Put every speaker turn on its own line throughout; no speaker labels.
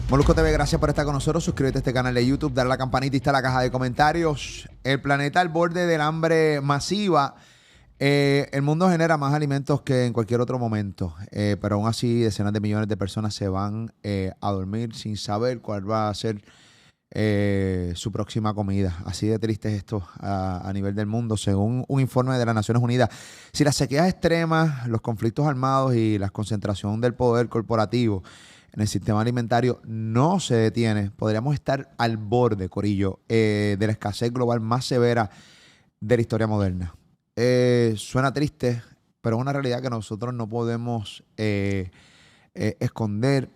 Molusco TV, gracias por estar con nosotros. Suscríbete a este canal de YouTube, dale a la campanita y está la caja de comentarios. El planeta al borde del hambre masiva. El mundo genera más alimentos que en cualquier otro momento, pero aún así decenas de millones de personas se van a dormir sin saber cuál va a ser su próxima comida. Así de triste es esto a nivel del mundo, según un informe de las Naciones Unidas. Si las sequías extremas, los conflictos armados y la concentración del poder corporativo en el sistema alimentario no se detiene, podríamos estar al borde, Corillo, de la escasez global más severa de la historia moderna. Suena triste, pero es una realidad que nosotros no podemos esconder,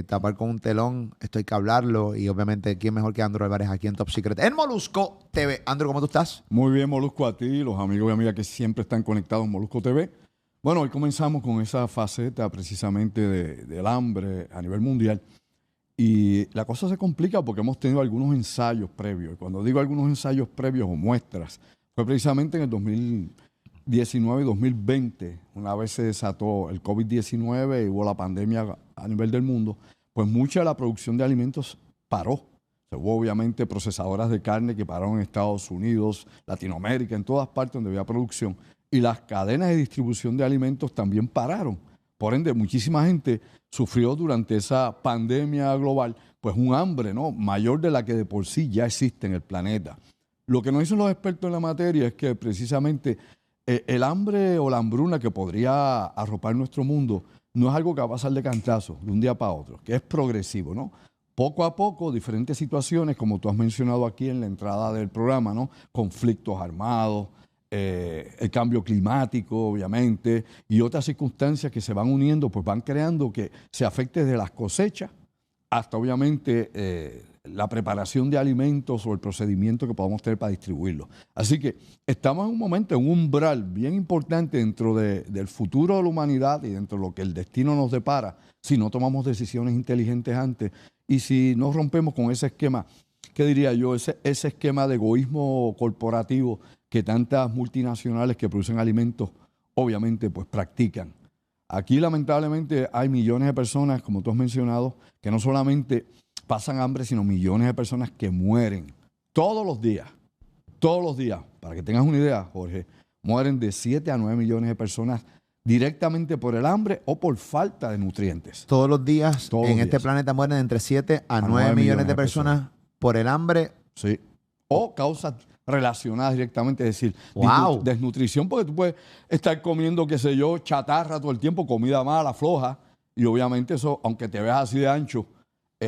tapar con un telón. Esto hay que hablarlo y obviamente quién mejor que Andrew Álvarez aquí en Top Secret en Molusco TV. Andrew, ¿cómo tú estás?
Muy bien, Molusco, a ti, los amigos y amigas que siempre están conectados en Molusco TV. Bueno, hoy comenzamos con esa faceta precisamente del hambre a nivel mundial y la cosa se complica porque hemos tenido algunos ensayos previos. Y cuando digo algunos ensayos previos o muestras, fue precisamente en el 2019 y 2020, una vez se desató el COVID-19 y hubo la pandemia a nivel del mundo, pues mucha de la producción de alimentos paró. Hubo obviamente procesadoras de carne que pararon en Estados Unidos, Latinoamérica, en todas partes donde había producción. Y las cadenas de distribución de alimentos también pararon. Por ende, muchísima gente sufrió durante esa pandemia global pues un hambre, ¿no?, mayor de la que de por sí ya existe en el planeta. Lo que nos dicen los expertos en la materia es que precisamente el hambre o la hambruna que podría arropar nuestro mundo no es algo que va a pasar de cantazo, de un día para otro, que es progresivo, ¿no? Poco a poco, diferentes situaciones, como tú has mencionado aquí en la entrada del programa, ¿no? Conflictos armados, el cambio climático, obviamente, y otras circunstancias que se van uniendo, pues van creando que se afecte desde las cosechas hasta, obviamente, la preparación de alimentos o el procedimiento que podamos tener para distribuirlos. Así que estamos en un momento, en un umbral bien importante dentro del futuro de la humanidad y dentro de lo que el destino nos depara, si no tomamos decisiones inteligentes antes y si no rompemos con ese esquema, ¿qué diría yo? Ese esquema de egoísmo corporativo que tantas multinacionales que producen alimentos, obviamente, pues practican. Aquí, lamentablemente, hay millones de personas, como tú has mencionado, que no solamente pasan hambre, sino millones de personas que mueren todos los días. Todos los días. Para que tengas una idea, Jorge, mueren de 7 a 9 millones de personas directamente por el hambre o por falta de nutrientes.
Todos los días en este planeta mueren entre 7 a 9 millones de personas por el hambre.
Sí. O causas relacionadas directamente, es decir, desnutrición, porque tú puedes estar comiendo, qué sé yo, chatarra todo el tiempo, comida mala, floja, y obviamente eso, aunque te veas así de ancho,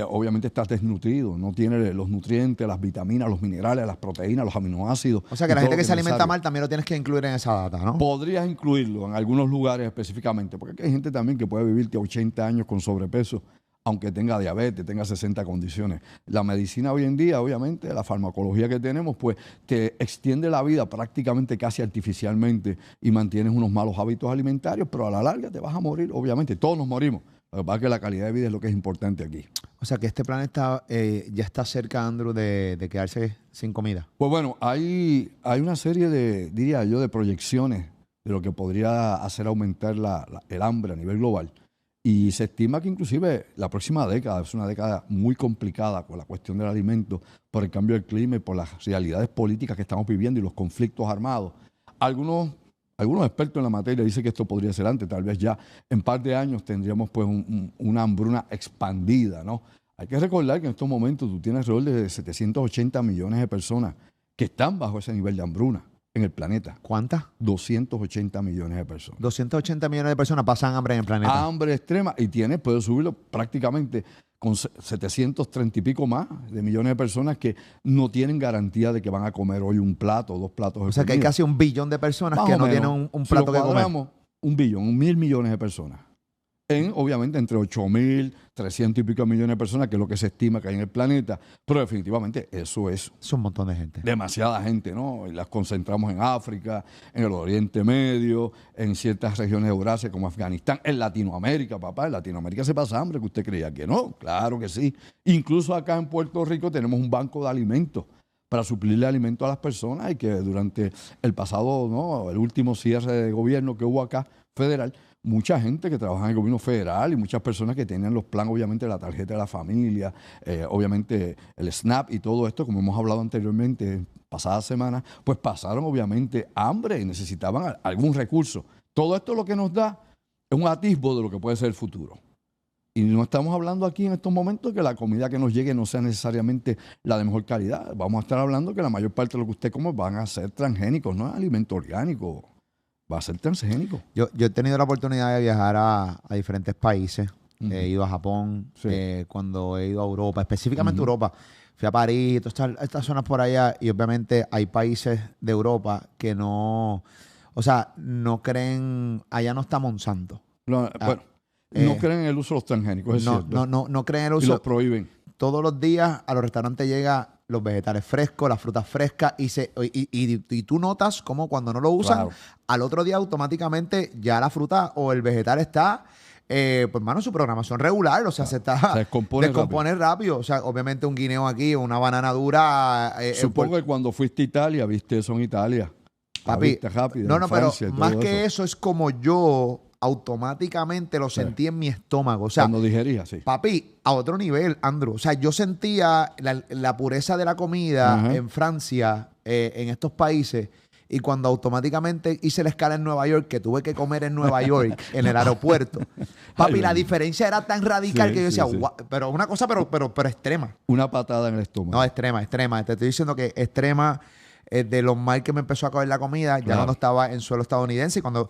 obviamente estás desnutrido, no tiene los nutrientes, las vitaminas, los minerales, las proteínas, los aminoácidos.
O sea que la gente que se alimenta mal también lo tienes que incluir en esa data, ¿no?
Podrías incluirlo en algunos lugares específicamente, porque aquí hay gente también que puede vivir 80 años con sobrepeso, aunque tenga diabetes, tenga 60 condiciones. La medicina hoy en día, obviamente, la farmacología que tenemos, pues te extiende la vida prácticamente casi artificialmente y mantienes unos malos hábitos alimentarios, pero a la larga te vas a morir, obviamente. Todos nos morimos. Lo que pasa es que la calidad de vida es lo que es importante aquí.
O sea que este planeta ya está cerca, Andrew, de quedarse sin comida.
Pues bueno, hay una serie de, diría yo, de proyecciones de lo que podría hacer aumentar el hambre a nivel global. Y se estima que inclusive la próxima década es una década muy complicada con la cuestión del alimento, por el cambio del clima y por las realidades políticas que estamos viviendo y los conflictos armados. Algunos expertos en la materia dicen que esto podría ser antes, tal vez ya en par de años tendríamos pues una hambruna expandida, ¿no? Hay que recordar que en estos momentos tú tienes alrededor de 780 millones de personas que están bajo ese nivel de hambruna en el planeta.
¿Cuántas?
280 millones de personas.
280 millones de personas pasan hambre en el planeta.
Hambre extrema y puede subirlo prácticamente con 730 y pico más de millones de personas que no tienen garantía de que van a comer hoy un plato o 2 platos de comida.
O sea que hay casi 1 billón de personas que no tienen un plato que comer.
1 billón, 1.000 millones de personas. Obviamente, entre 8.300 y pico millones de personas, que es lo que se estima que hay en el planeta. Pero definitivamente eso es
un montón de gente.
Demasiada gente, ¿no? Y las concentramos en África, en el Oriente Medio, en ciertas regiones de Eurasia como Afganistán, en Latinoamérica, papá. En Latinoamérica se pasa hambre, que usted creía que no. Claro que sí. Incluso acá en Puerto Rico tenemos un banco de alimentos para suplirle alimento a las personas y que durante el pasado, ¿no?, el último cierre de gobierno que hubo acá, federal, mucha gente que trabaja en el gobierno federal y muchas personas que tenían los planes, obviamente la tarjeta de la familia, obviamente el SNAP y todo esto, como hemos hablado anteriormente, pasadas semanas, pues pasaron obviamente hambre y necesitaban algún recurso. Todo esto lo que nos da es un atisbo de lo que puede ser el futuro. Y no estamos hablando aquí en estos momentos que la comida que nos llegue no sea necesariamente la de mejor calidad. Vamos a estar hablando que la mayor parte de lo que usted come van a ser transgénicos, no es alimento orgánico, va a ser transgénico.
Yo he tenido la oportunidad de viajar a diferentes países. He ido a Japón,
Sí.
cuando he ido a Europa, específicamente a Europa. Fui a París, todas estas zonas por allá, y obviamente hay países de Europa que no, o sea, no creen, allá no está Monsanto.
Bueno, no creen en el uso de los transgénicos, es cierto.
No creen en el
Y
uso.
los prohíben.
Todos los días a los restaurantes llegan los vegetales frescos, las frutas frescas, y tú notas cómo cuando no lo usan,
Claro.
al otro día automáticamente ya la fruta o el vegetal está, pues mano, su programación regular, o sea, se descompone rápido. O sea, obviamente un guineo aquí, una banana dura.
Supongo que cuando fuiste a Italia, viste eso en Italia. La
Papi,
viste rápido,
no,
en
no, pero
Francia y todo
más que eso es como yo automáticamente lo sentí en mi estómago. O sea,
cuando digerías, sí.
papi, a otro nivel, Andrew. O sea, yo sentía la pureza de la comida
Ajá.
en Francia, en estos países, y cuando automáticamente hice la escala en Nueva York, que tuve que comer en Nueva York, en el aeropuerto, papi,
Ay,
la
Dios.
diferencia era tan radical
Sí,
que yo decía,
sí, sí.
"Guau", pero una cosa, pero extrema.
Una patada en el estómago.
No, extrema. Te estoy diciendo que extrema, de lo mal que me empezó a coger la comida, ya
Claro.
cuando estaba en suelo estadounidense
Claro.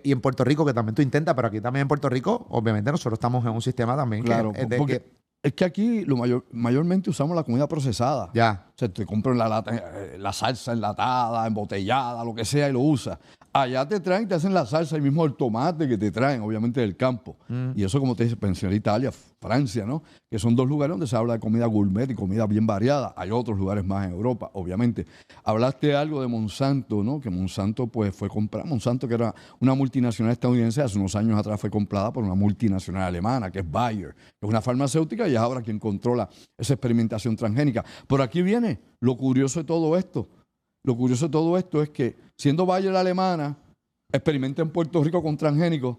y en Puerto Rico, que también tú intentas, pero aquí también en Puerto Rico, obviamente nosotros estamos en un sistema también
Claro,
que,
porque es que aquí mayormente usamos la comida procesada.
ya.
O sea, te compran la salsa enlatada, embotellada, lo que sea, y lo usas. Allá te traen, te hacen la salsa, y mismo el tomate que te traen, obviamente, del campo. Y eso, como te dice, mencioné Italia, Francia, ¿no? Que son dos lugares donde se habla de comida gourmet y comida bien variada. Hay otros lugares más en Europa, obviamente. Hablaste algo de Monsanto, ¿no? Que Monsanto, pues, fue comprada. Monsanto, que era una multinacional estadounidense, hace unos años atrás fue comprada por una multinacional alemana, que es Bayer, que es una farmacéutica y es ahora quien controla esa experimentación transgénica. Por aquí viene lo curioso de todo esto. Lo curioso de todo esto es que, siendo Bayer alemana, experimenta en Puerto Rico con transgénicos,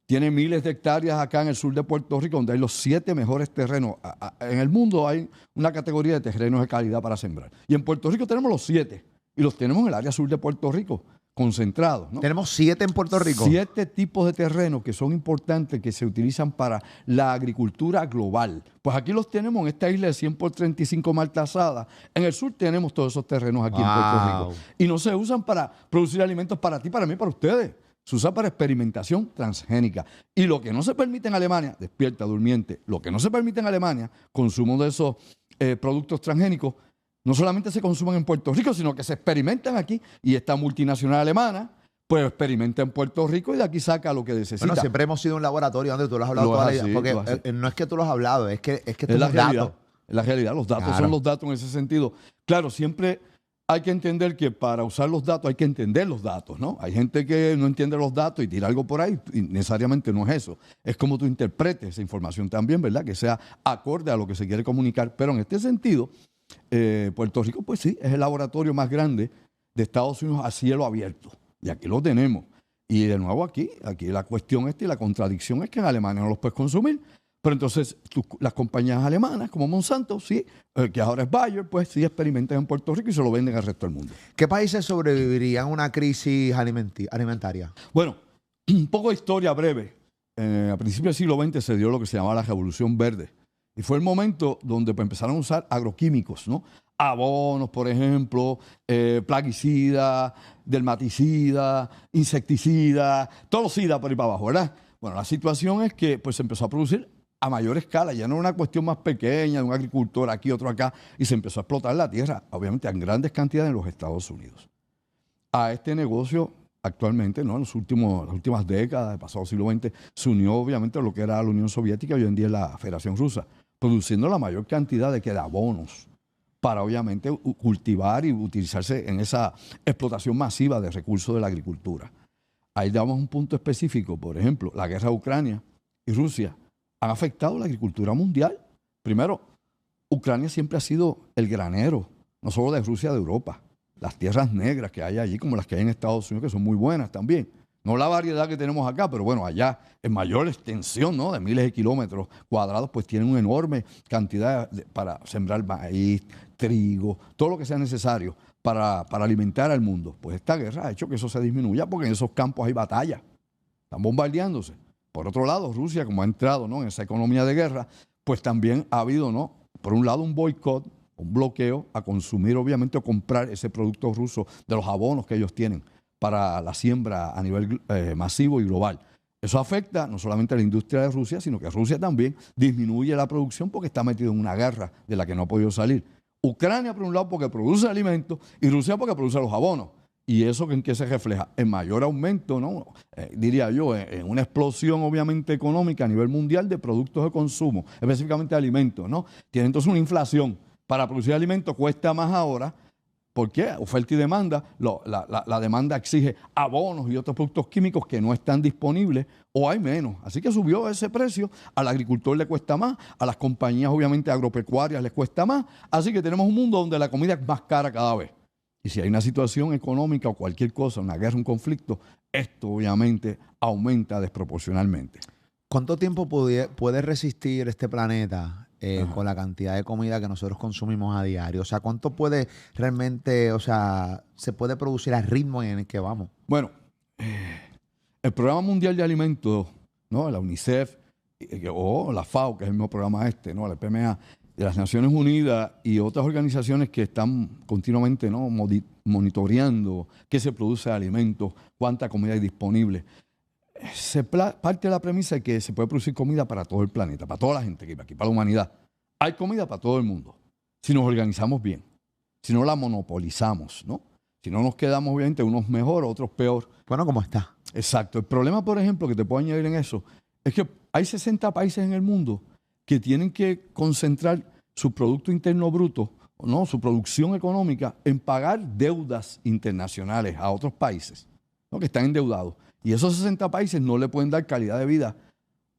tiene miles de hectáreas acá en el sur de Puerto Rico, donde hay los 7 mejores terrenos. En el mundo hay una categoría de terrenos de calidad para sembrar. Y en Puerto Rico tenemos los 7. Y los tenemos en el área sur de Puerto Rico, concentrados, ¿no?
Tenemos 7 en Puerto Rico.
7 tipos de terrenos que son importantes, que se utilizan para la agricultura global. Pues aquí los tenemos en esta isla de 100 por 35 Maltasada. En el sur tenemos todos esos terrenos aquí en Puerto Rico. Y no se usan para producir alimentos para ti, para mí, para ustedes. Se usa para experimentación transgénica. Y lo que no se permite en Alemania, despierta, durmiente, lo que no se permite en Alemania, consumo de esos productos transgénicos, no solamente se consumen en Puerto Rico, sino que se experimentan aquí. Y esta multinacional alemana, pues experimenta en Puerto Rico y de aquí saca lo que necesita.
Bueno, siempre hemos sido un laboratorio donde tú lo has hablado toda la vida. Porque no es que tú lo has hablado, es que esto es un dato.
Es la realidad, los datos
Claro.
son los datos en ese sentido. Claro, siempre hay que entender que para usar los datos hay que entender los datos, ¿no? Hay gente que no entiende los datos y tira algo por ahí y necesariamente no es eso. Es como tú interpretes esa información también, ¿verdad? Que sea acorde a lo que se quiere comunicar. Pero en este sentido, Puerto Rico, pues sí, es el laboratorio más grande de Estados Unidos a cielo abierto. Y aquí lo tenemos. Y de nuevo aquí la cuestión y la contradicción es que en Alemania no los puedes consumir. Pero entonces las compañías alemanas como Monsanto, sí, que ahora es Bayer, pues sí experimentan en Puerto Rico y se lo venden al resto del mundo.
¿Qué países sobrevivirían a una crisis alimentaria?
Bueno, un poco de historia breve. A principios del siglo XX se dio lo que se llamaba la Revolución Verde. Y fue el momento donde pues, empezaron a usar agroquímicos, ¿no? Abonos, por ejemplo, plaguicidas, dermaticidas, insecticidas, todo SIDA por ahí para abajo, ¿verdad? Bueno, la situación es que pues, se empezó a producir a mayor escala. Ya no era una cuestión más pequeña de un agricultor aquí, otro acá, y se empezó a explotar la tierra, obviamente en grandes cantidades en los Estados Unidos. A este negocio actualmente, ¿no? En las últimas décadas del pasado siglo XX, se unió obviamente lo que era la Unión Soviética y hoy en día la Federación Rusa, produciendo la mayor cantidad de abonos para obviamente cultivar y utilizarse en esa explotación masiva de recursos de la agricultura. Ahí damos un punto específico, por ejemplo, la guerra de Ucrania y Rusia han afectado la agricultura mundial. Primero, Ucrania siempre ha sido el granero, no solo de Rusia, de Europa. Las tierras negras que hay allí, como las que hay en Estados Unidos, que son muy buenas también, No la variedad que tenemos acá, pero bueno, allá en mayor extensión, ¿no? De miles de kilómetros cuadrados, pues tienen una enorme cantidad para sembrar maíz, trigo, todo lo que sea necesario para alimentar al mundo. Pues esta guerra ha hecho que eso se disminuya porque en esos campos hay batallas, están bombardeándose. Por otro lado, Rusia, como ha entrado, ¿no?, en esa economía de guerra, pues también ha habido, ¿no?, por un lado un boicot, un bloqueo a consumir, obviamente, o comprar ese producto ruso de los abonos que ellos tienen para la siembra a nivel masivo y global. Eso afecta no solamente a la industria de Rusia, sino que Rusia también disminuye la producción porque está metido en una guerra de la que no ha podido salir. Ucrania, por un lado, porque produce alimentos, y Rusia porque produce los abonos. ¿Y eso en qué se refleja? En mayor aumento, ¿no? Diría yo, en una explosión obviamente económica a nivel mundial de productos de consumo, específicamente de alimentos, ¿no? Tiene entonces una inflación. Para producir alimentos cuesta más ahora. ¿Por qué? Oferta y demanda. La demanda exige abonos y otros productos químicos que no están disponibles o hay menos. Así que subió ese precio. Al agricultor le cuesta más, a las compañías obviamente agropecuarias les cuesta más. Así que tenemos un mundo donde la comida es más cara cada vez. Y si hay una situación económica o cualquier cosa, una guerra, un conflicto, esto obviamente aumenta desproporcionalmente.
¿Cuánto tiempo puede resistir este planeta con la cantidad de comida que nosotros consumimos a diario? O sea, ¿cuánto puede realmente, o sea, se puede producir al ritmo en el que vamos?
Bueno, el Programa Mundial de Alimentos, ¿no?, la UNICEF o la FAO, que es el mismo programa ¿no?, la PMA, de las Naciones Unidas y otras organizaciones que están continuamente, ¿no?, monitoreando qué se produce de alimentos, cuánta comida hay disponible. Parte de la premisa de que se puede producir comida para todo el planeta, para toda la gente que vive aquí, para la humanidad. Hay comida para todo el mundo, si nos organizamos bien, si no la monopolizamos, ¿no? Si no nos quedamos, obviamente, unos mejor, otros peor.
Bueno, ¿cómo está?
Exacto. El problema, por ejemplo, que te puedo añadir en eso, es que hay 60 países en el mundo que tienen que concentrar su Producto Interno Bruto, ¿no?, su producción económica, en pagar deudas internacionales a otros países, ¿no?, que están endeudados. Y esos 60 países no le pueden dar calidad de vida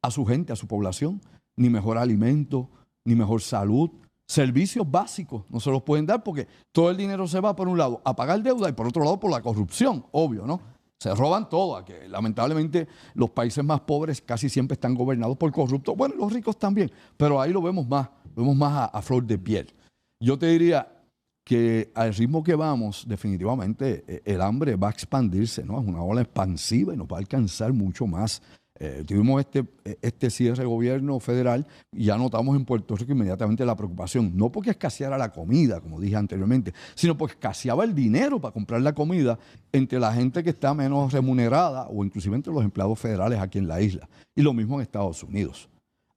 a su gente, a su población, ni mejor alimento, ni mejor salud, servicios básicos no se los pueden dar porque todo el dinero se va por un lado a pagar deuda y por otro lado por la corrupción, obvio, ¿no? Se roban todo, que lamentablemente los países más pobres casi siempre están gobernados por corruptos. Bueno, los ricos también, pero ahí lo vemos más a flor de piel. Yo te diría que al ritmo que vamos, definitivamente el hambre va a expandirse, ¿no? Es una ola expansiva y nos va a alcanzar mucho más. Tuvimos este cierre de gobierno federal y ya notamos en Puerto Rico inmediatamente la preocupación, no porque escaseara la comida, como dije anteriormente, sino porque escaseaba el dinero para comprar la comida entre la gente que está menos remunerada o inclusive entre los empleados federales aquí en la isla. Y lo mismo en Estados Unidos.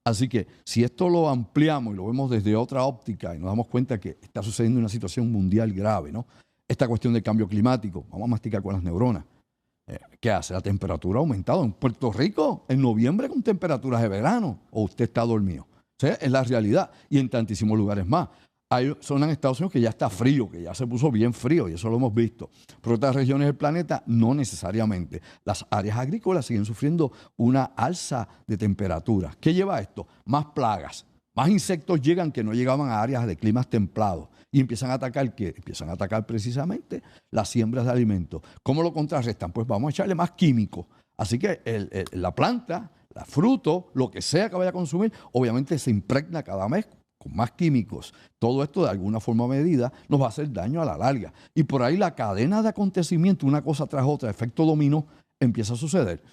Así que si esto lo ampliamos y lo vemos desde otra óptica y nos damos cuenta que está sucediendo una situación mundial grave, ¿no? Esta cuestión del cambio climático, vamos a masticar con las neuronas. ¿Qué hace? La temperatura ha aumentado. En Puerto Rico, en noviembre, con temperaturas de verano, o usted está dormido. O sea, es la realidad. Y en tantísimos lugares más. Hay zonas en Estados Unidos que ya está frío, que ya se puso bien frío, y eso lo hemos visto. Pero otras regiones del planeta, no necesariamente. Las áreas agrícolas siguen sufriendo una alza de temperatura. ¿Qué lleva a esto? Más plagas. Más insectos llegan que no llegaban a áreas de climas templados. Y empiezan a atacar, ¿qué? Empiezan a atacar precisamente las siembras de alimentos. ¿Cómo lo contrarrestan? Pues vamos a echarle más químicos. Así que la planta, el fruto, lo que sea que vaya a consumir, obviamente se impregna cada mes con más químicos. Todo esto de alguna forma o medida nos va a hacer daño a la larga. Y por ahí la cadena de acontecimientos, una cosa tras otra, efecto dominó, empieza a suceder.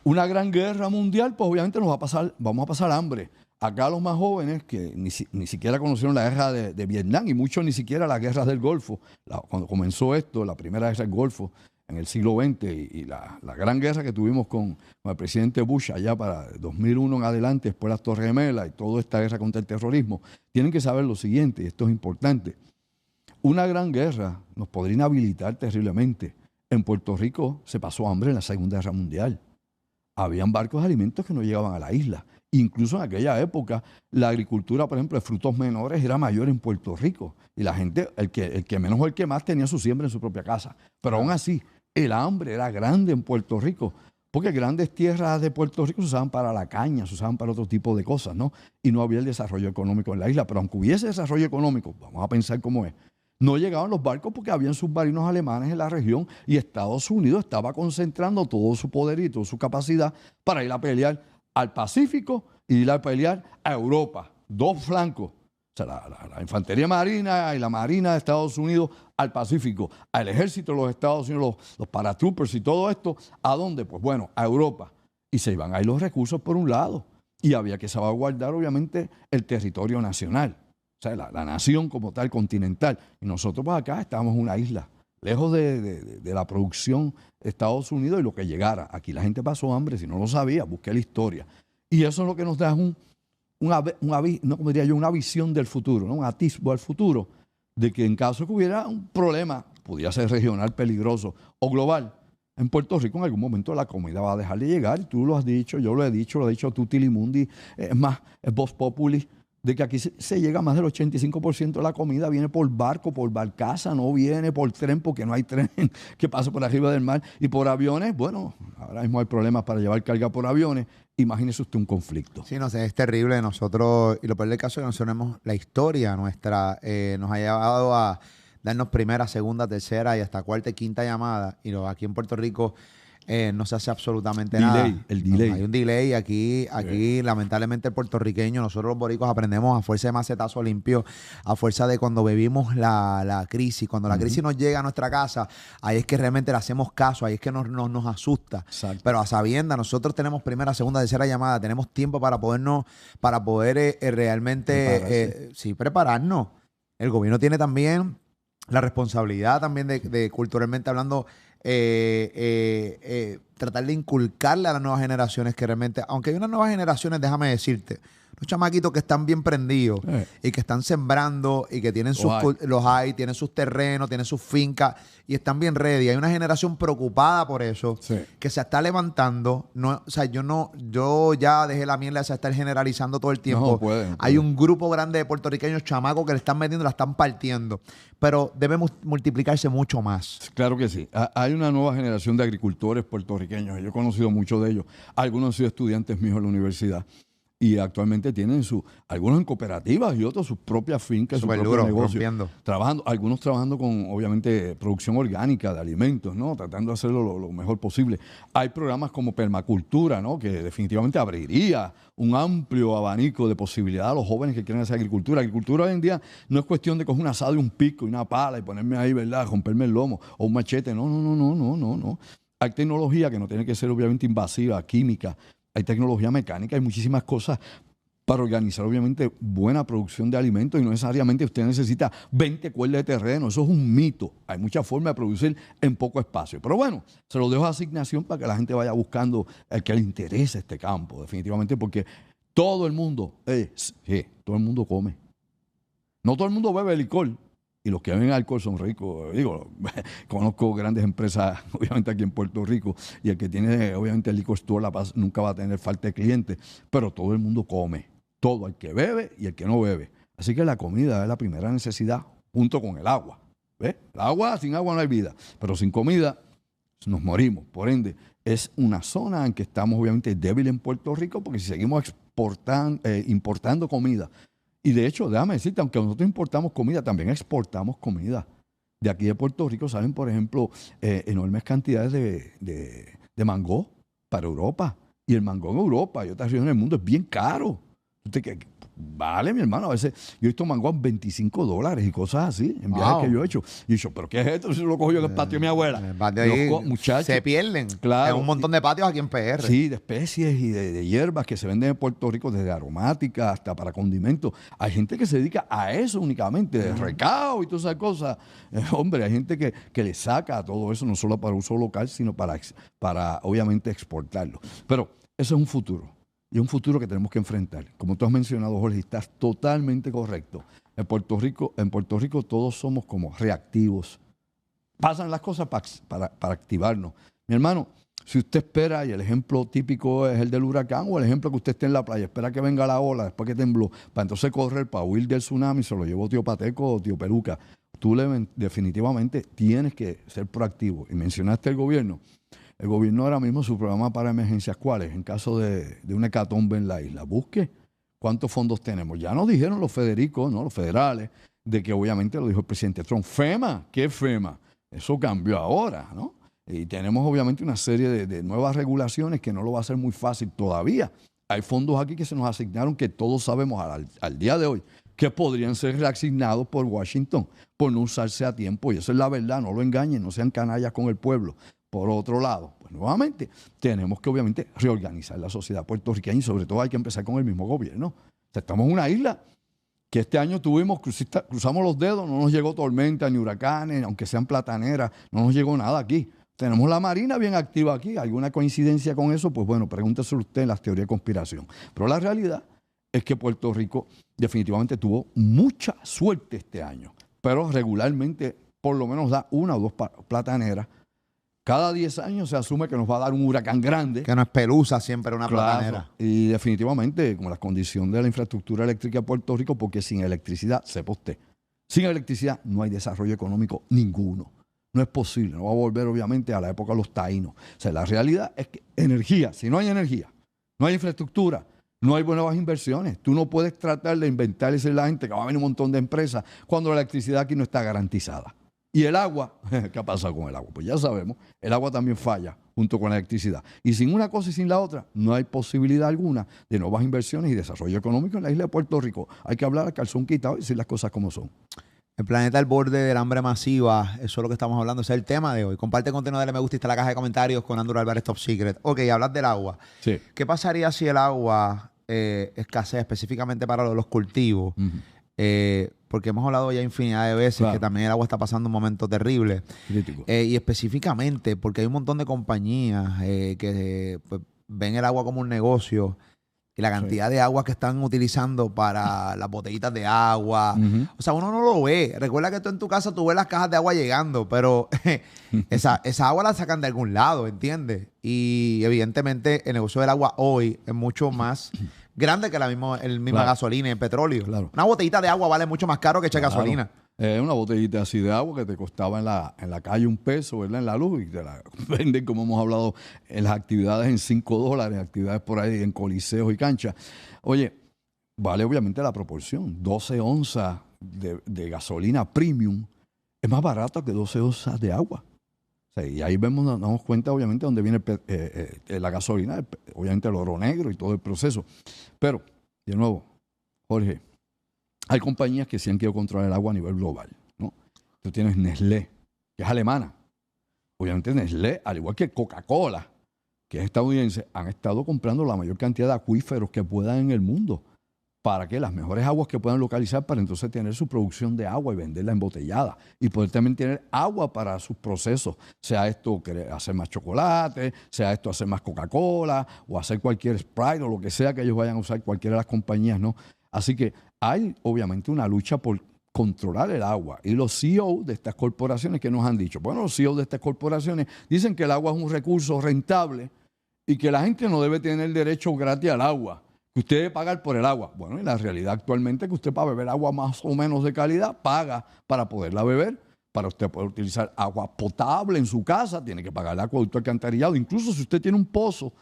Una gran guerra mundial, pues obviamente vamos a pasar hambre. Acá los más jóvenes que ni siquiera conocieron la guerra de Vietnam y muchos ni siquiera las guerras del Golfo. Cuando comenzó esto, la primera guerra del Golfo en el siglo XX y la gran guerra que tuvimos con el presidente Bush allá para 2001 en adelante, después las Torres Gemelas y toda esta guerra contra el terrorismo, tienen que saber lo siguiente, y esto es importante. Una gran guerra nos podría inhabilitar terriblemente. En Puerto Rico se pasó hambre en la Segunda Guerra Mundial. Habían barcos de alimentos que no llegaban a la isla. Incluso en aquella época, la agricultura, por ejemplo, de frutos menores era mayor en Puerto Rico. Y la gente, el que menos o el que más, tenía su siembra en su propia casa. Pero aún así, el hambre era grande en Puerto Rico. Porque grandes tierras de Puerto Rico se usaban para la caña, se usaban para otro tipo de cosas, ¿no? Y no había el desarrollo económico en la isla. Pero aunque hubiese desarrollo económico, vamos a pensar cómo es, No llegaban los barcos porque habían submarinos alemanes en la región y Estados Unidos estaba concentrando todo su poder y toda su capacidad para ir a pelear al Pacífico y ir a pelear a Europa. Dos flancos. O sea, la infantería marina y la marina de Estados Unidos al Pacífico, al ejército de los Estados Unidos, los paratroopers y todo esto, ¿a dónde? Pues bueno, a Europa. Y se iban ahí los recursos por un lado. Y había que salvaguardar, obviamente, el territorio nacional. O sea, la nación como tal, continental. Y nosotros pues acá estábamos en una isla, lejos de la producción de Estados Unidos y lo que llegara. Aquí la gente pasó hambre, si no lo sabía, busqué la historia. Y eso es lo que nos da como diría yo, una visión del futuro, ¿no? Un atisbo al futuro, de que en caso que hubiera un problema, pudiera ser regional peligroso o global, en Puerto Rico en algún momento la comida va a dejar de llegar. Y tú lo has dicho, yo lo he dicho Tutti Limundi, es más, es Vox Populi, de que aquí se llega más del 85% de la comida, viene por barco, por barcaza, no viene por tren, porque no hay tren que pase por arriba del mar. Y por aviones, bueno, ahora mismo hay problemas para llevar carga por aviones. Imagínese usted un conflicto.
Sí, no sé, es terrible. Nosotros, y lo peor del caso es que nosotros hemos, la historia nuestra nos ha llevado a darnos primera, segunda, tercera y hasta cuarta y quinta llamada. Y aquí en Puerto Rico no se hace absolutamente nada.
El delay.
No, hay un delay. Aquí lamentablemente el puertorriqueño, nosotros los boricos aprendemos a fuerza de macetazo limpio, a fuerza de cuando vivimos la crisis. Cuando la crisis nos llega a nuestra casa, ahí es que realmente le hacemos caso, ahí es que nos asusta.
Exacto.
Pero a sabiendas, nosotros tenemos primera, segunda, tercera llamada, tenemos tiempo para poder realmente prepararnos. El gobierno tiene también la responsabilidad también de culturalmente hablando, tratar de inculcarle a las nuevas generaciones que realmente, aunque hay unas nuevas generaciones, déjame decirte, los chamaquitos que están bien prendidos y que están sembrando y que tienen tienen sus terrenos, tienen sus fincas y están bien ready. Hay una generación preocupada por eso, que se está levantando. No, o sea, yo ya dejé la mierda de estar generalizando todo el tiempo.
No puede.
Hay un grupo grande de puertorriqueños chamacos que le están metiendo, la están partiendo. Pero debe multiplicarse mucho más.
Claro que sí. Hay una nueva generación de agricultores puertorriqueños. Yo he conocido muchos de ellos. Algunos han sido estudiantes míos en la universidad. Y actualmente tienen algunos en cooperativas y otros sus propias fincas, sus propios negocios. Algunos trabajando con, obviamente, producción orgánica de alimentos, ¿no? Tratando de hacerlo lo mejor posible. Hay programas como permacultura, ¿no? Que definitivamente abriría un amplio abanico de posibilidades a los jóvenes que quieren hacer agricultura. Agricultura hoy en día no es cuestión de coger un asado y un pico y una pala y ponerme ahí, ¿verdad? Romperme el lomo o un machete. No. Hay tecnología que no tiene que ser obviamente invasiva, química. Hay tecnología mecánica, hay muchísimas cosas para organizar, obviamente, buena producción de alimentos y no necesariamente usted necesita 20 cuerdas de terreno. Eso es un mito. Hay muchas formas de producir en poco espacio. Pero bueno, se lo dejo a asignación para que la gente vaya buscando el que le interese este campo, definitivamente, porque todo el mundo come. No todo el mundo bebe licor. Y los que beben alcohol son ricos. Digo, conozco grandes empresas, obviamente aquí en Puerto Rico, y el que tiene, obviamente, el liquor store La Paz nunca va a tener falta de clientes, pero todo el mundo come. Todo, el que bebe y el que no bebe. Así que la comida es la primera necesidad junto con el agua. ¿Ves? El agua, sin agua no hay vida, pero sin comida nos morimos. Por ende, es una zona en que estamos obviamente débiles en Puerto Rico, porque si seguimos importando comida, y de hecho, déjame decirte, aunque nosotros importamos comida, también exportamos comida. De aquí de Puerto Rico salen, por ejemplo, enormes cantidades de mango para Europa. Y el mango en Europa y otras regiones del mundo es bien caro. Vale, mi hermano, a veces yo he visto mango a $25 y cosas así, en viajes que yo he hecho. Y yo, ¿pero qué es esto? Si lo cojo yo en el patio de mi abuela.
Muchachos, se pierden.
Claro.
En un montón de patios aquí en PR.
Sí, de especies y de hierbas que se venden en Puerto Rico, desde aromáticas hasta para condimentos. Hay gente que se dedica a eso únicamente, de recao y todas esas cosas. Hombre, hay gente que le saca todo eso, no solo para uso local, sino para obviamente exportarlo. Pero eso es un futuro. Y es un futuro que tenemos que enfrentar. Como tú has mencionado, Jorge, estás totalmente correcto. En Puerto Rico todos somos como reactivos. Pasan las cosas para activarnos. Mi hermano, si usted espera, y el ejemplo típico es el del huracán, o el ejemplo que usted esté en la playa, espera que venga la ola después que tembló, para entonces correr, para huir del tsunami, se lo llevó tío Pateco o tío Peluca. Tú definitivamente tienes que ser proactivo. Y mencionaste el gobierno. El gobierno ahora mismo, su programa para emergencias, ¿cuál es? En caso de una hecatombe en la isla. Busque cuántos fondos tenemos. Ya nos dijeron los federicos, ¿no? Los federales, de que obviamente lo dijo el presidente Trump. FEMA, ¿qué es FEMA? Eso cambió ahora, ¿no? Y tenemos obviamente una serie de nuevas regulaciones que no lo va a hacer muy fácil todavía. Hay fondos aquí que se nos asignaron que todos sabemos al día de hoy que podrían ser reasignados por Washington por no usarse a tiempo. Y eso es la verdad, no lo engañen, no sean canallas con el pueblo. Por otro lado, pues nuevamente tenemos que obviamente reorganizar la sociedad puertorriqueña y sobre todo hay que empezar con el mismo gobierno. O sea, estamos en una isla que este año cruzamos los dedos, no nos llegó tormenta ni huracanes, aunque sean plataneras, no nos llegó nada aquí. Tenemos la Marina bien activa aquí. ¿Alguna coincidencia con eso? Pues bueno, pregúntese usted en las teorías de conspiración. Pero la realidad es que Puerto Rico definitivamente tuvo mucha suerte este año, pero regularmente por lo menos da una o dos plataneras. Cada 10 años se asume que nos va a dar un huracán grande.
Que no es pelusa siempre una
Claro,
platanera.
y definitivamente, como la condición de la infraestructura eléctrica de Puerto Rico, porque sin electricidad, sepa usted, sin electricidad no hay desarrollo económico ninguno. No es posible, no va a volver obviamente a la época de los taínos. O sea, la realidad es que energía, si no hay energía, no hay infraestructura, no hay nuevas inversiones. Tú no puedes tratar de inventar y decirle a la gente que va a venir un montón de empresas cuando la electricidad aquí no está garantizada. Y el agua, ¿qué ha pasado con el agua? Pues ya sabemos, el agua también falla junto con la electricidad. Y sin una cosa y sin la otra, no hay posibilidad alguna de nuevas inversiones y desarrollo económico en la isla de Puerto Rico. Hay que hablar a calzón quitado y decir las cosas como son.
El planeta al borde del hambre masiva, eso es lo que estamos hablando, ese es el tema de hoy. Comparte contenido, dale me gusta y está en la caja de comentarios con Andrew Álvarez Top Secret. Ok, hablas del agua.
Sí.
¿Qué pasaría si el agua escasea específicamente para los cultivos? Porque hemos hablado ya infinidad de veces que también el agua está pasando un momento terrible.
Crítico.
Y específicamente porque hay un montón de compañías que pues, ven el agua como un negocio y la cantidad de agua que están utilizando para las botellitas de agua. O sea, uno no lo ve. Recuerda que tú en tu casa tú ves las cajas de agua llegando, pero esa agua la sacan de algún lado, ¿entiendes? Y evidentemente el negocio del agua hoy es mucho más grande que la misma gasolina y el petróleo.
Claro.
Una botellita de agua vale mucho más caro que echar gasolina.
Una botellita así de agua que te costaba en la calle $1, ¿verdad? En la luz, y te la venden, como hemos hablado, en las actividades en $5, actividades por ahí en coliseos y canchas. Oye, vale obviamente la proporción. 12 onzas de gasolina premium es más barato que 12 onzas de agua. O sea, y ahí nos damos cuenta, obviamente, dónde viene la gasolina, obviamente el oro negro y todo el proceso. Pero, de nuevo, Jorge, hay compañías que sí han querido controlar el agua a nivel global, ¿no? Tú tienes Nestlé, que es alemana. Obviamente Nestlé, al igual que Coca-Cola, que es estadounidense, han estado comprando la mayor cantidad de acuíferos que puedan en el mundo. ¿Para qué? Las mejores aguas que puedan localizar para entonces tener su producción de agua y venderla embotellada. Y poder también tener agua para sus procesos. Sea esto hacer más chocolate, sea esto hacer más Coca-Cola o hacer cualquier Sprite o lo que sea que ellos vayan a usar, cualquiera de las compañías, ¿no? Así que hay obviamente una lucha por controlar el agua. Y los CEO de estas corporaciones, ¿qué nos han dicho? Bueno, los CEO de estas corporaciones dicen que el agua es un recurso rentable y que la gente no debe tener derecho gratis al agua, que usted debe pagar por el agua. Bueno, y la realidad actualmente es que usted para beber agua más o menos de calidad paga para poderla beber. Para usted poder utilizar agua potable en su casa, tiene que pagar el acueducto alcantarillado. Incluso si usted tiene un pozo,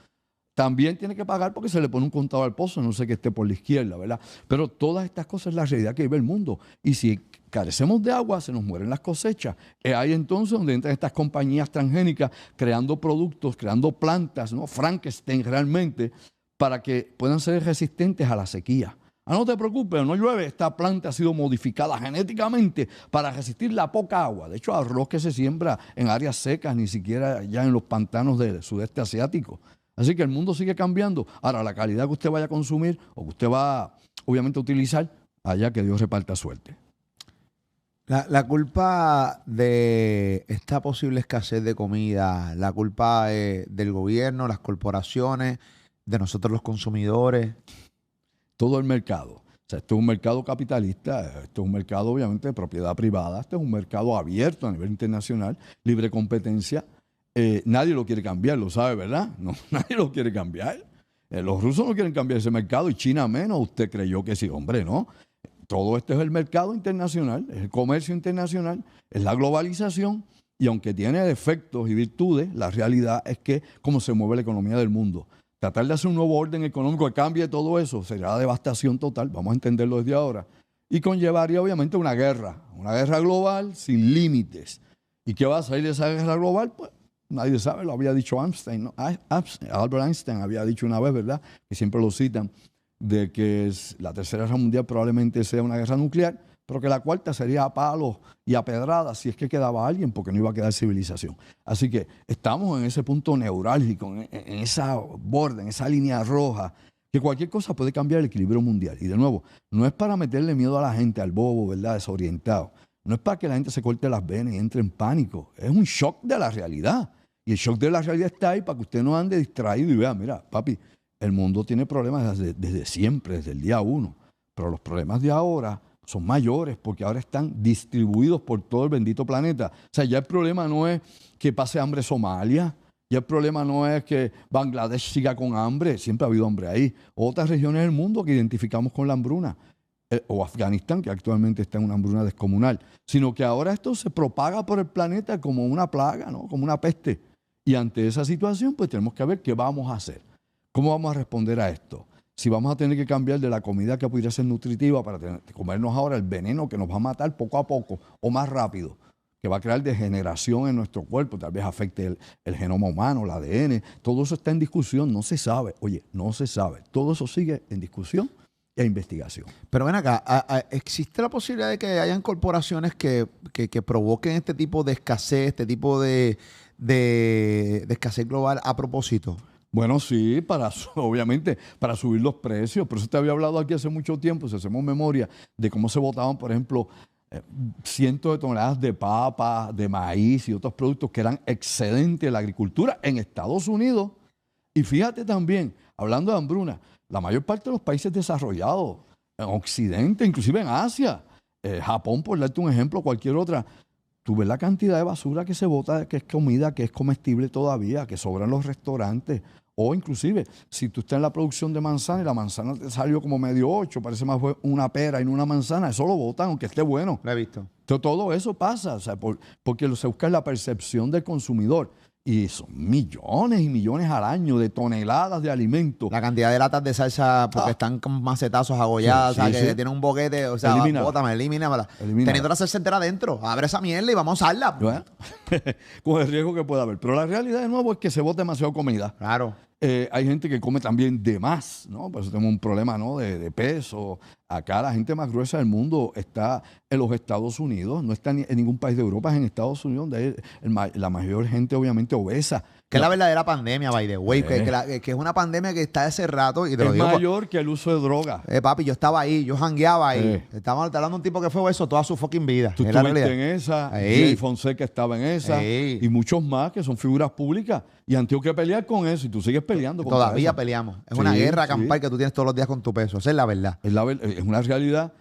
también tiene que pagar porque se le pone un contador al pozo, no sé que esté por la izquierda, ¿verdad? Pero todas estas cosas es la realidad que vive el mundo. Y si carecemos de agua, se nos mueren las cosechas. Es ahí entonces donde entran estas compañías transgénicas creando productos, creando plantas, ¿no? Frankenstein realmente, para que puedan ser resistentes a la sequía. No te preocupes, no llueve, esta planta ha sido modificada genéticamente para resistir la poca agua. De hecho, arroz que se siembra en áreas secas, ni siquiera ya en los pantanos del sudeste asiático. Así que el mundo sigue cambiando. Ahora, la calidad que usted vaya a consumir o que usted va, obviamente, a utilizar, allá que Dios reparta suerte.
La culpa de esta posible escasez de comida, la culpa del gobierno, las corporaciones, de nosotros los consumidores.
Todo el mercado. O sea, esto es un mercado capitalista, esto es un mercado, obviamente, de propiedad privada, esto es un mercado abierto a nivel internacional, libre competencia. Nadie lo quiere cambiar, lo sabe, ¿verdad? No, nadie lo quiere cambiar. Los rusos no quieren cambiar ese mercado y China menos. Usted creyó que sí, hombre, ¿no? Todo esto es el mercado internacional, es el comercio internacional, es la globalización y aunque tiene defectos y virtudes, la realidad es que cómo se mueve la economía del mundo. Tratar de hacer un nuevo orden económico que cambie todo eso sería la devastación total, vamos a entenderlo desde ahora. y conllevaría obviamente una guerra global sin límites. ¿Y qué va a salir de esa guerra global? Pues nadie sabe, lo había dicho Einstein, ¿no? Albert Einstein había dicho una vez, ¿verdad? Que siempre lo citan, de que la Tercera Guerra Mundial probablemente sea una guerra nuclear, pero que la cuarta sería a palos y a pedradas si es que quedaba alguien, porque no iba a quedar civilización. Así que estamos en ese punto neurálgico, en esa borde, en esa línea roja, que cualquier cosa puede cambiar el equilibrio mundial. Y de nuevo, no es para meterle miedo a la gente, al bobo, ¿verdad? Desorientado. No es para que la gente se corte las venas y entre en pánico. Es un shock de la realidad. Y el shock de la realidad está ahí para que usted no ande distraído y vea, mira, papi, el mundo tiene problemas desde siempre, desde el día uno. Pero los problemas de ahora son mayores porque ahora están distribuidos por todo el bendito planeta. O sea, ya el problema no es que pase hambre Somalia, ya el problema no es que Bangladesh siga con hambre, siempre ha habido hambre ahí. Otras regiones del mundo que identificamos con la hambruna, o Afganistán, que actualmente está en una hambruna descomunal, sino que ahora esto se propaga por el planeta como una plaga, ¿no? Como una peste. Y ante esa situación, pues tenemos que ver qué vamos a hacer. ¿Cómo vamos a responder a esto? Si vamos a tener que cambiar de la comida que pudiera ser nutritiva para comernos ahora el veneno que nos va a matar poco a poco o más rápido, que va a crear degeneración en nuestro cuerpo, tal vez afecte el genoma humano, el ADN, todo eso está en discusión, no se sabe. Oye, no se sabe. Todo eso sigue en discusión e investigación.
Pero ven acá, ¿existe la posibilidad de que hayan corporaciones que provoquen este tipo de escasez, este tipo de escasez global a propósito?
Bueno, sí, obviamente, para subir los precios. Por eso te había hablado aquí hace mucho tiempo, si hacemos memoria, de cómo se botaban, por ejemplo, cientos de toneladas de papa, de maíz y otros productos que eran excedentes de la agricultura en Estados Unidos. Y fíjate también, hablando de hambruna, la mayor parte de los países desarrollados, en Occidente, inclusive en Asia, Japón, por darte un ejemplo, cualquier otra, tú ves la cantidad de basura que se bota, que es comida, que es comestible todavía, que sobra en los restaurantes. O inclusive, si tú estás en la producción de manzana y la manzana te salió como medio 8, parece más una pera y no una manzana, eso lo botan aunque esté bueno.
Lo he visto.
Todo eso pasa, o sea, porque se busca la percepción del consumidor. Y son millones y millones al año de toneladas de alimentos.
La cantidad de latas de salsa, porque están con macetazos agolladas,
Sí,
o sea,
sí,
que
sí.
tienen un boquete, o sea, bótame, elimínamela. Teniendo la salsa entera adentro, abre esa mierda y vamos a usarla.
Bueno, con el riesgo que pueda haber. Pero la realidad, de nuevo, es que se bota demasiado comida.
Claro.
Hay gente que come también de más, ¿no? Por eso tenemos un problema, ¿no? de peso. Acá la gente más gruesa del mundo está en los Estados Unidos, no está en ningún país de Europa, es en Estados Unidos, donde hay la mayor gente obviamente obesa.
Que es la verdadera pandemia, by the way, que es una pandemia que está hace rato y te lo
Es
digo.
mayor que el uso de drogas.
Papi, yo estaba ahí, yo jangueaba ahí. Estamos hablando de un tipo que fue eso toda su fucking vida.
Tú
Es la
estuviste
realidad.
en esa,
Ahí.
Jay Fonseca estaba en esa,
Ahí.
y muchos más que son figuras públicas y han tenido que pelear con eso y tú sigues peleando contra
Todavía
eso.
peleamos. Es
Sí,
una guerra
sí.
campal que tú tienes todos los días con tu peso. Esa es la verdad.
Es una realidad.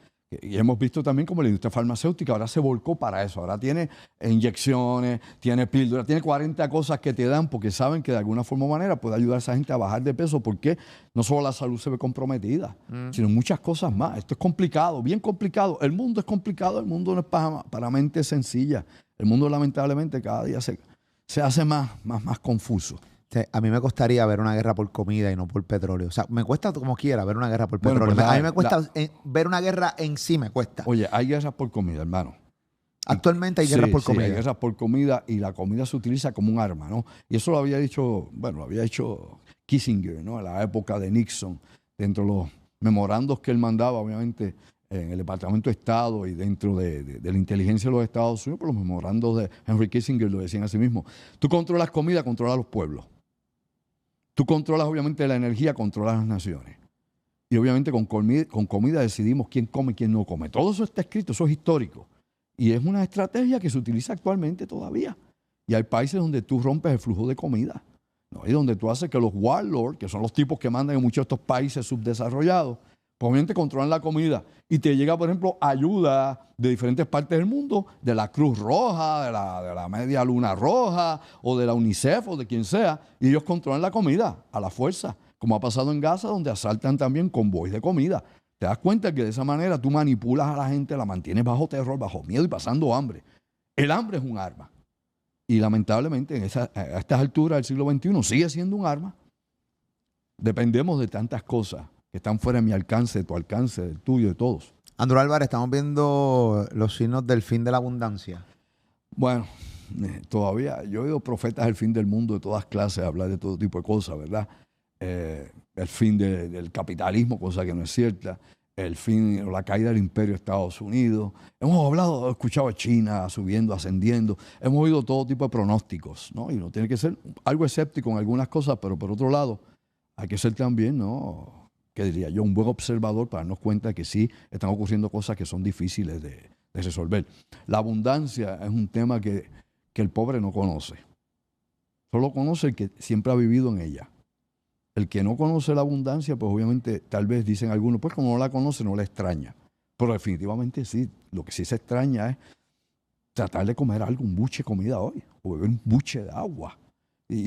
Y hemos visto también como la industria farmacéutica ahora se volcó para eso. Ahora tiene inyecciones, tiene píldoras, tiene 40 cosas que te dan porque saben que de alguna forma o manera puede ayudar a esa gente a bajar de peso porque no solo la salud se ve comprometida, sino muchas cosas más. Esto es complicado, bien complicado. El mundo es complicado, el mundo no es para mente sencilla. El mundo lamentablemente cada día se hace más confuso.
A mí me costaría ver una guerra por comida y no por petróleo. O sea, me cuesta como quiera ver una guerra por
Bueno,
petróleo.
pues
A mí me cuesta ver una guerra en sí, me cuesta.
Oye, hay guerras por comida, hermano.
Actualmente hay guerras por comida.
Hay guerras por comida y la comida se utiliza como un arma, ¿no? Y eso lo había dicho Kissinger, ¿no? En la época de Nixon, dentro de los memorandos que él mandaba, obviamente, en el Departamento de Estado y dentro de la inteligencia de los Estados Unidos, por los memorandos de Henry Kissinger lo decían a sí mismo. Tú controlas comida, controlas los pueblos. Tú controlas, obviamente, la energía, controlas las naciones. Y obviamente con comida decidimos quién come y quién no come. Todo eso está escrito, eso es histórico. Y es una estrategia que se utiliza actualmente todavía. Y hay países donde tú rompes el flujo de comida, ¿no? Y donde tú haces que los warlords, que son los tipos que mandan en muchos de estos países subdesarrollados, pues obviamente controlan la comida. Y te llega, por ejemplo, ayuda de diferentes partes del mundo, de la Cruz Roja, de la Media Luna Roja, o de la UNICEF, o de quien sea, y ellos controlan la comida a la fuerza, como ha pasado en Gaza, donde asaltan también convoys de comida. Te das cuenta que de esa manera tú manipulas a la gente, la mantienes bajo terror, bajo miedo y pasando hambre. El hambre es un arma. Y lamentablemente a estas alturas del siglo XXI sigue siendo un arma. Dependemos de tantas cosas que están fuera de mi alcance, de tu alcance, del tuyo, de todos.
Andrew Álvarez, estamos viendo los signos del fin de la abundancia.
Bueno, todavía yo he oído profetas del fin del mundo de todas clases hablar de todo tipo de cosas, ¿verdad? El fin del capitalismo, cosa que no es cierta, el fin o la caída del imperio de Estados Unidos. Escuchado a China subiendo, ascendiendo. Hemos oído todo tipo de pronósticos, ¿no? Y uno tiene que ser algo escéptico en algunas cosas, pero por otro lado, hay que ser también, ¿no? ¿Qué diría yo? Un buen observador para darnos cuenta de que sí están ocurriendo cosas que son difíciles de resolver. La abundancia es un tema que el pobre no conoce. Solo conoce el que siempre ha vivido en ella. El que no conoce la abundancia, pues obviamente, tal vez dicen algunos, pues como no la conoce, no la extraña. Pero definitivamente sí, lo que sí se extraña es tratar de comer algo, un buche de comida hoy, o beber un buche de agua. Y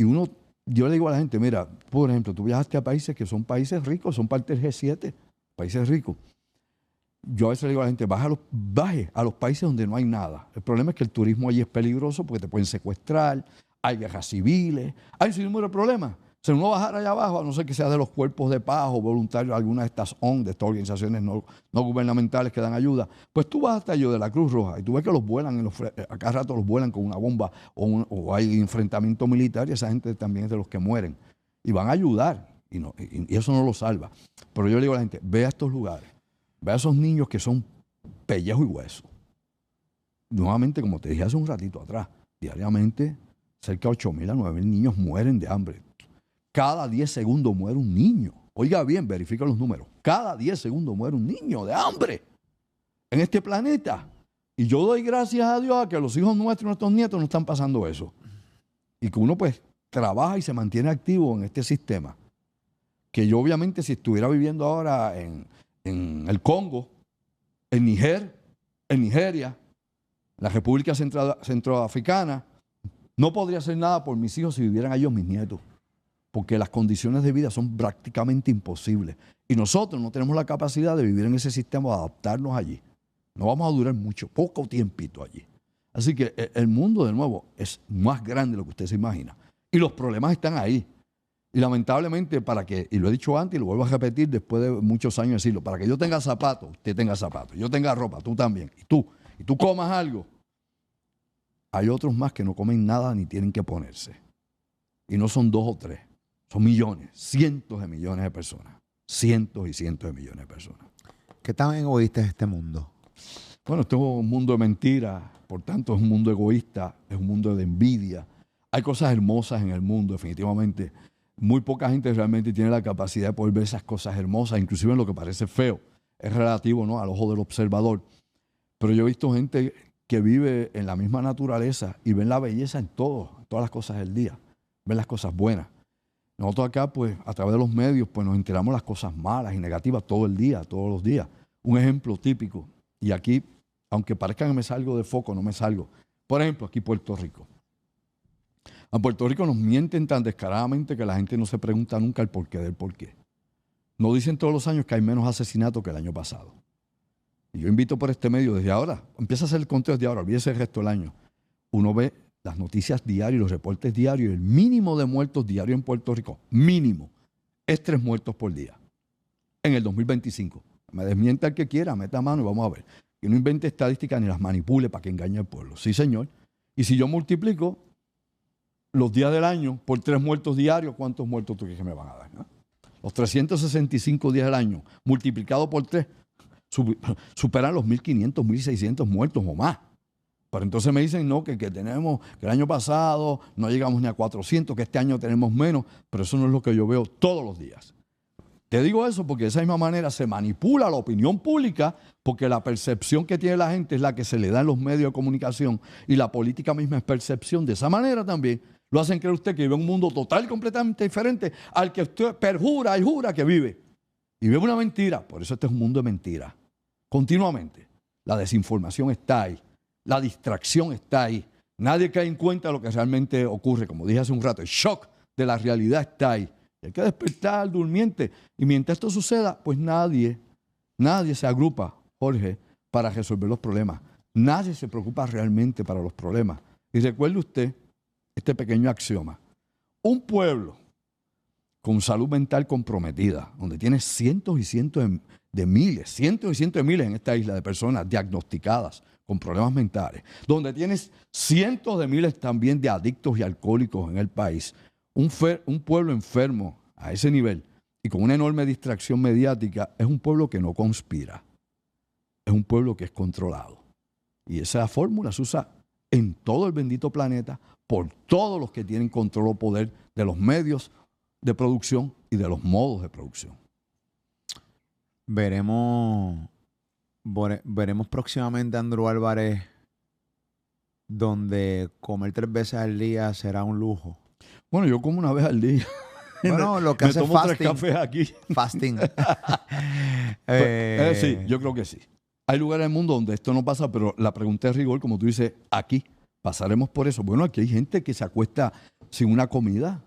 yo le digo a la gente, mira, por ejemplo, tú viajaste a países que son países ricos, son parte del G7, países ricos. Yo a veces le digo a la gente, baje a los países donde no hay nada. El problema es que el turismo allí es peligroso porque te pueden secuestrar, hay guerras civiles, hay un sinnúmero de problemas. Si uno bajar allá abajo, a no ser que sea de los cuerpos de paz o voluntarios de alguna de estas ONG, de estas organizaciones no gubernamentales que dan ayuda, pues tú vas hasta allá de la Cruz Roja y tú ves que los vuelan, a cada rato los vuelan con una bomba o hay enfrentamiento militar y esa gente también es de los que mueren. Y van a ayudar y eso no lo salva. Pero yo le digo a la gente, ve a estos lugares, ve a esos niños que son pellejo y hueso. Nuevamente, como te dije hace un ratito atrás, diariamente cerca de 8,000 a 9,000 niños mueren de hambre. Cada 10 segundos muere un niño. Oiga bien, verifica los números. Cada 10 segundos muere un niño de hambre en este planeta. Y yo doy gracias a Dios a que los hijos nuestros y nuestros nietos no están pasando eso. Y que uno pues trabaja y se mantiene activo en este sistema. Que yo obviamente si estuviera viviendo ahora en el Congo, en Niger, en Nigeria, la República Centroafricana, no podría hacer nada por mis hijos si vivieran ellos mis nietos. Porque las condiciones de vida son prácticamente imposibles. Y nosotros no tenemos la capacidad de vivir en ese sistema, de adaptarnos allí. No vamos a durar mucho, poco tiempito allí. Así que el mundo, de nuevo, es más grande de lo que usted se imagina. Y los problemas están ahí. Y lamentablemente, y lo he dicho antes y lo vuelvo a repetir después de muchos años decirlo, para que yo tenga zapatos, usted tenga zapatos, yo tenga ropa, tú también, y tú comas algo, hay otros más que no comen nada ni tienen que ponerse. Y no son 2 o 3. Son millones, cientos de millones de personas. Cientos y cientos de millones de personas.
¿Qué tan egoísta es este mundo?
Bueno, esto es un mundo de mentiras, por tanto es un mundo egoísta, es un mundo de envidia. Hay cosas hermosas en el mundo, definitivamente. Muy poca gente realmente tiene la capacidad de poder ver esas cosas hermosas, inclusive en lo que parece feo. Es relativo, ¿no?, al ojo del observador. Pero yo he visto gente que vive en la misma naturaleza y ven la belleza en todas las cosas del día. Ven las cosas buenas. Nosotros acá, pues, a través de los medios, pues nos enteramos de las cosas malas y negativas todo el día, todos los días. Un ejemplo típico, y aquí, aunque parezca que me salgo de foco, no me salgo. Por ejemplo, aquí Puerto Rico. A Puerto Rico nos mienten tan descaradamente que la gente no se pregunta nunca el porqué del porqué. Nos dicen todos los años que hay menos asesinatos que el año pasado. Y yo invito por este medio desde ahora, empieza a hacer el conteo desde ahora, olvídese el resto del año. Uno ve las noticias diarias, los reportes diarios, el mínimo de muertos diarios en Puerto Rico, mínimo, es 3 muertos por día en el 2025. Me desmienta el que quiera, meta mano y vamos a ver. Que no invente estadísticas ni las manipule para que engañe al pueblo. Sí, señor. Y si yo multiplico los días del año por 3 muertos diarios, ¿cuántos muertos tú crees que me van a dar? ¿No? Los 365 días del año multiplicado por 3 superan los 1.500, 1.600 muertos o más. Pero entonces me dicen, no, que tenemos, que el año pasado no llegamos ni a 400, que este año tenemos menos, pero eso no es lo que yo veo todos los días. Te digo eso porque de esa misma manera se manipula la opinión pública, porque la percepción que tiene la gente es la que se le da en los medios de comunicación y la política misma es percepción. De esa manera también lo hacen creer usted que vive en un mundo total y completamente diferente al que usted perjura y jura que vive. Y vive una mentira. Por eso este es un mundo de mentiras. Continuamente. La desinformación está ahí. La distracción está ahí. Nadie cae en cuenta de lo que realmente ocurre. Como dije hace un rato, el shock de la realidad está ahí. Hay que despertar al durmiente. Y mientras esto suceda, pues nadie se agrupa, Jorge, para resolver los problemas. Nadie se preocupa realmente para los problemas. Y recuerde usted este pequeño axioma. Un pueblo con salud mental comprometida, donde tiene cientos y cientos de miles, cientos y cientos de miles en esta isla de personas diagnosticadas con problemas mentales, donde tienes cientos de miles también de adictos y alcohólicos en el país, un pueblo enfermo a ese nivel y con una enorme distracción mediática, es un pueblo que no conspira, es un pueblo que es controlado. Y esa fórmula se usa en todo el bendito planeta por todos los que tienen control o poder de los medios de producción y de los modos de producción.
Veremos próximamente a Andrew Álvarez donde comer 3 veces al día será un lujo.
Bueno, yo como una vez al día.
Bueno, lo que
me
hace
tomo
fasting.
3 cafés aquí.
Fasting.
Sí, yo creo que sí. Hay lugares del mundo donde esto no pasa, pero la pregunta es rigor, como tú dices, aquí pasaremos por eso. Bueno, aquí hay gente que se acuesta sin una comida.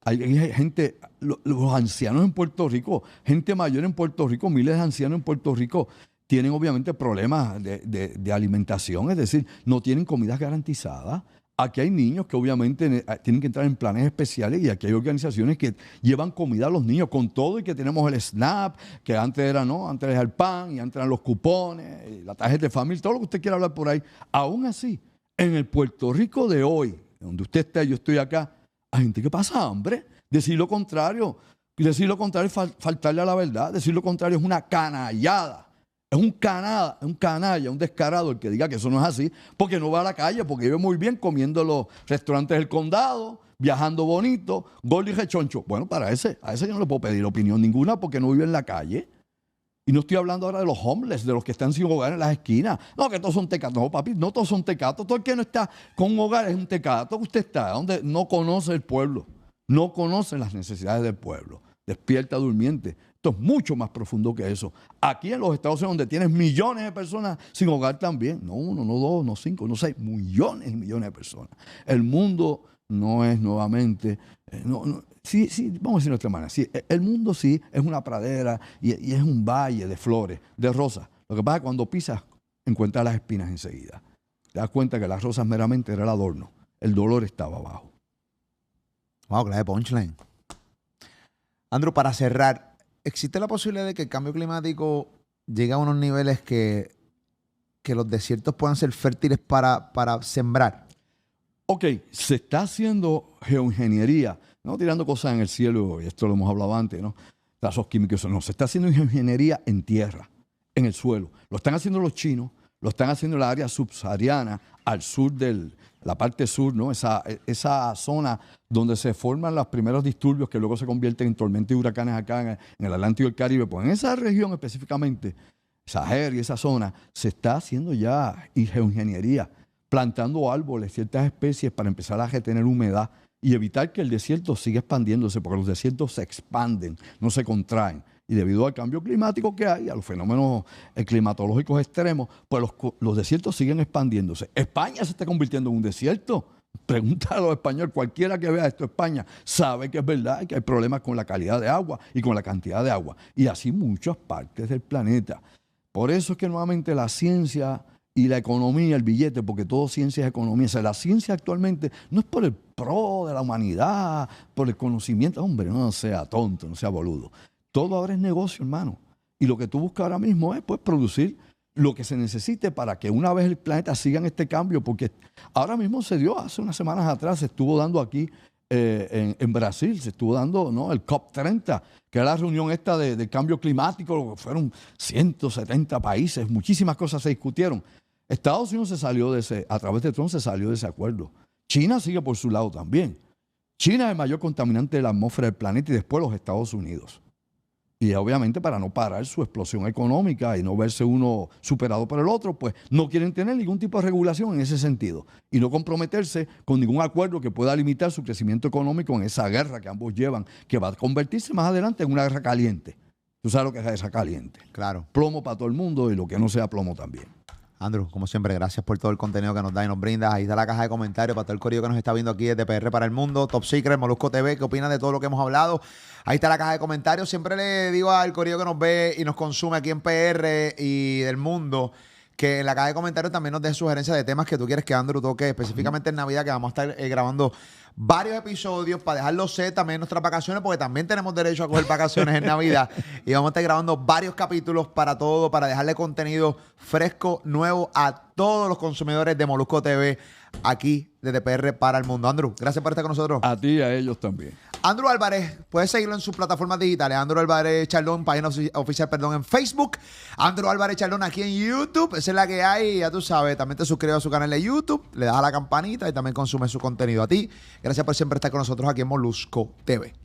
Hay gente, los ancianos en Puerto Rico, gente mayor en Puerto Rico, miles de ancianos en Puerto Rico tienen obviamente problemas de alimentación, es decir, no tienen comidas garantizadas. Aquí hay niños que obviamente tienen que entrar en planes especiales y aquí hay organizaciones que llevan comida a los niños con todo y que tenemos el SNAP, que antes era, ¿no? Antes era el pan y antes eran los cupones, la tarjeta de familia, todo lo que usted quiera hablar por ahí. Aún así, en el Puerto Rico de hoy, donde usted está y yo estoy acá, hay gente que pasa hambre. Decir lo contrario es faltarle a la verdad. Decir lo contrario es una canallada. Es un canalla, un descarado el que diga que eso no es así, porque no va a la calle, porque vive muy bien comiendo en los restaurantes del condado, viajando bonito, gordo y rechoncho. Bueno, a ese yo no le puedo pedir opinión ninguna porque no vive en la calle. Y no estoy hablando ahora de los homeless, de los que están sin hogar en las esquinas. No, que todos son tecatos. No, papi, no todos son tecatos. Todo el que no está con un hogar es un tecato. Usted está donde no conoce el pueblo, no conoce las necesidades del pueblo. Despierta durmiente. Esto es mucho más profundo que eso. Aquí en los Estados Unidos, donde tienes millones de personas sin hogar también, no uno, no dos, no cinco, no seis, millones y millones de personas. El mundo no es nuevamente, sí, vamos a decir de otra manera, sí, el mundo sí es una pradera y es un valle de flores, de rosas. Lo que pasa es que cuando pisas, encuentras las espinas enseguida. Te das cuenta que las rosas meramente era el adorno. El dolor estaba abajo.
Wow, clase de punchline. Andrew, para cerrar, ¿existe la posibilidad de que el cambio climático llegue a unos niveles que los desiertos puedan ser fértiles para sembrar?
Ok, se está haciendo geoingeniería, no tirando cosas en el cielo, y esto lo hemos hablado antes, ¿no? Trazos químicos, no, se está haciendo geoingeniería en tierra, en el suelo. Lo están haciendo los chinos, lo están haciendo en la área subsahariana, al sur la parte sur, ¿no? Esa zona donde se forman los primeros disturbios que luego se convierten en tormentas y huracanes acá en el Atlántico y el Caribe. Pues en esa región específicamente, Sahel y esa zona, se está haciendo ya geoingeniería, plantando árboles, ciertas especies para empezar a retener humedad y evitar que el desierto siga expandiéndose, porque los desiertos se expanden, no se contraen. Y debido al cambio climático que hay, a los fenómenos climatológicos extremos, pues los desiertos siguen expandiéndose. España se está convirtiendo en un desierto. Pregúntale a los españoles, cualquiera que vea esto, España, sabe que es verdad, que hay problemas con la calidad de agua y con la cantidad de agua. Y así muchas partes del planeta. Por eso es que nuevamente la ciencia y la economía, el billete, porque todo ciencia es economía. O sea, la ciencia actualmente no es por el pro de la humanidad, por el conocimiento. Hombre, no sea tonto, no sea boludo. Todo ahora es negocio, hermano. Y lo que tú buscas ahora mismo es pues, producir lo que se necesite para que una vez el planeta siga en este cambio, porque ahora mismo se dio, hace unas semanas atrás, se estuvo dando aquí en Brasil, se estuvo dando, ¿no?, el COP30, que era la reunión esta de cambio climático, fueron 170 países, muchísimas cosas se discutieron. Estados Unidos se salió a través de Trump se salió de ese acuerdo. China sigue por su lado también. China es el mayor contaminante de la atmósfera del planeta y después los Estados Unidos. Y obviamente para no parar su explosión económica y no verse uno superado por el otro, pues no quieren tener ningún tipo de regulación en ese sentido y no comprometerse con ningún acuerdo que pueda limitar su crecimiento económico en esa guerra que ambos llevan, que va a convertirse más adelante en una guerra caliente. Tú sabes lo que es guerra caliente.
Claro.
Plomo para todo el mundo y lo que no sea plomo también.
Andrew, como siempre, gracias por todo el contenido que nos da y nos brinda. Ahí está la caja de comentarios para todo el corillo que nos está viendo aquí desde PR para el Mundo, Top Secret, Molusco TV, ¿qué opinan de todo lo que hemos hablado? Ahí está la caja de comentarios. Siempre le digo al corillo que nos ve y nos consume aquí en PR y del mundo que en la caja de comentarios también nos des sugerencias de temas que tú quieres que Andrew toque, específicamente en Navidad, que vamos a estar grabando varios episodios para dejarlo set también en nuestras vacaciones, porque también tenemos derecho a coger vacaciones en Navidad. Y vamos a estar grabando varios capítulos para todo, para dejarle contenido fresco, nuevo a todos los consumidores de Molusco TV aquí desde PR para el mundo. Andrew, gracias por estar con nosotros.
A ti y a ellos también.
Andrew Álvarez, puedes seguirlo en sus plataformas digitales. Andrew Álvarez Chardón, página oficial, en Facebook. Andrew Álvarez Chardón aquí en YouTube. Esa es la que hay, ya tú sabes. También te suscribes a su canal de YouTube, le das a la campanita y también consumes su contenido. A ti, gracias por siempre estar con nosotros aquí en Molusco TV.